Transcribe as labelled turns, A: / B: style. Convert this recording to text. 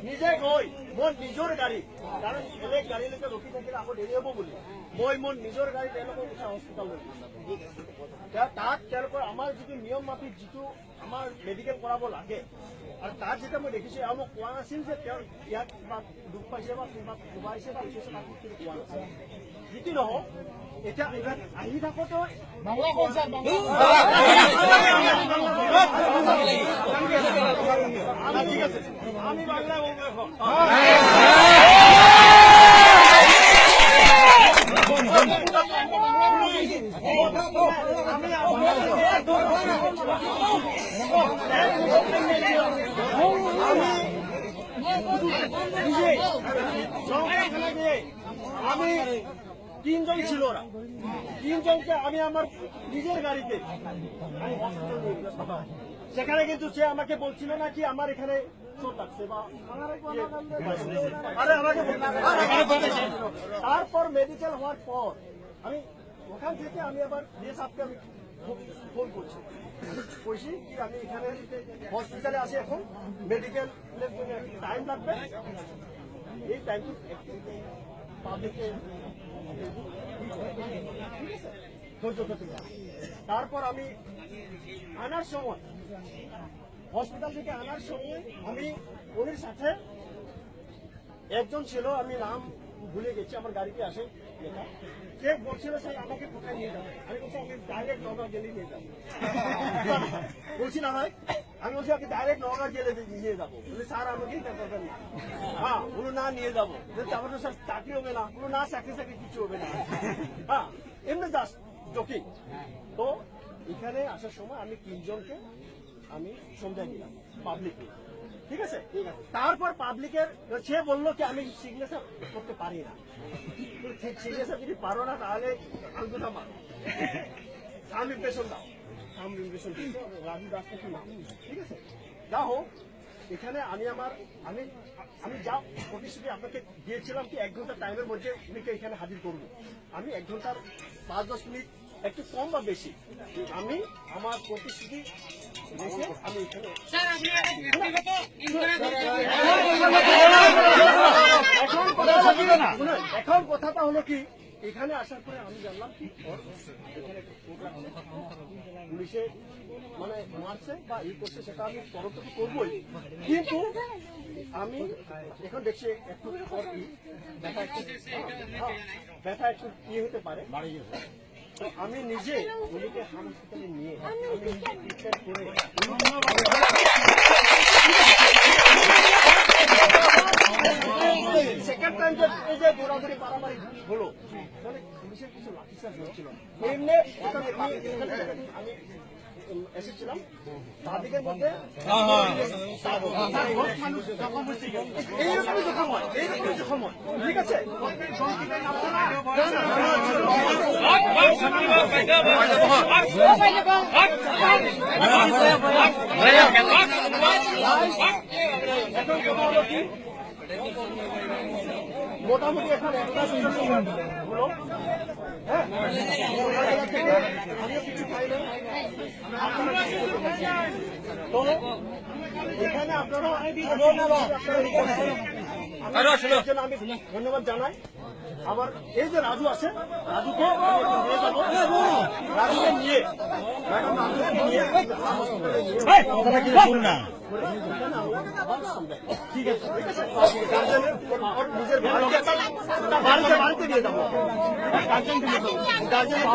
A: নিজে গৈ মোৰ নিজৰ গাড়ী, কাৰণ বেলেগ গাড়ীলৈকে ৰখি থাকিলে আকৌ দেৰি হ'ব বুলি মই মোৰ নিজৰ গাড়ী তেওঁলোকৰ উঠাই হস্পিটাললৈ তাত তেওঁলোকৰ আমাৰ যিটো নিয়ম মাফিক যিটো আমাৰ মেডিকেল কৰাব লাগে আৰু তাত যেতিয়া মই দেখিছোঁ আৰু মোক কোৱা নাছিল যে তেওঁ ইয়াত কিবা দুখ পাইছে বা কিবা কোবাইছে বা উঠিছে তাক কিন্তু কোৱা নাছিল। যিটো নহওক এতিয়া আহি থাকোঁতে ঠিক আছে আমি বাংলা বলবো এখন আমি তিনজন ছিল ওরা তিনজনকে আমি আমার নিজের গাড়িতে সেখানে কিন্তু সে আমাকে বলছিল না কি আমার এখানে চোট লাগছে বা তারপর মেডিকেল হওয়ার পর আমি ওখান থেকে আমি আবার ডিএসএফকে আমি ফোন করছি কইছি কি আমি এখানে হসপিটালে আছি এখন মেডিকেল টাইম লাগবে এই টাইম পাবলিকে তারপর আমি আনার সময় হসপিটাল থেকে আনার সময় আমি ওর সাথে একজন ছিল আমি নাম ভুলে গেছি আমার গাড়িতে আসে সে বলছিল স্যার আমাকে কোথায় নিয়ে যাবে আমি বলছি আমি ডাইরেক্ট নওগাঁ জেলে নিয়ে যাবো বলছি না ভাই আমি বলছি আপনি ডাইরেক্ট নওগাঁ জেলে নিয়ে যাবো বলে স্যার আমাকে এটা করবেন না হ্যাঁ বলো না নিয়ে যাবো আমার তো স্যার চাকরি হবে না বলো না চাকরি কিছু হবে না হ্যাঁ এমনি জাস্ট জোকিং। তো এখানে আসার সময় আমি তিনজনকে আমি সমঝাই দিলাম পাবলিককে ঠিক আছে তারপর পাবলিকের সে বললো কি আমি সিগনেচার করতে পারি না সিগনেচার যদি পারো না তাহলে আলগুটা মারো আমি ইমপ্রেশন দাও আমি ইমপ্রেশন রাজু দাসকে ঠিক আছে যা হোক এখানে আমি আমি যা প্রতিশ্রুতি আপনাকে দিয়েছিলাম কি 1 ঘন্টা টাইমের মধ্যে উনিকে এখানে হাজির করবো আমি 1 ঘন্টার 5-10 মিনিট একটু কম বা বেশি আমি আমার প্রতিশ্রুতি রেখে আমি এখানে এখন কথাটা হলো কি এখানে আসার পরে আমি জানলাম কি পুলিশে মানে মারছে বা ই করছে সেটা আমি তদন্ত তো করবোই কিন্তু আমি এখন দেখছি একটু পর কি ব্যথা একটু ইয়ে হতে পারে আমি নিজে উনিকে হাসপাতালে নিয়ে আমি নিজে ট্রিটমেন্ট করে সেকেন্ড টাইম এই যে দৌড়াদৌড়ি পারামারি হলো মানে পুলিশের কিছু লাঠিচার্জ হচ্ছিল এমনি আমি এসেছিলাম তাদের মধ্যে ঠিক আছে মোটামুটি এখন হলো হ্যাঁ আমিও কিছু খাই না তো এখানে আপনারা আমি ধন্যবাদ জানাই। আবার এই যে রাজু আছে রাজুকে নিয়ে যাবো রাজুকে নিয়ে ঠিক আছে নিজের বাড়িতে নিয়ে যাবো গার্জেন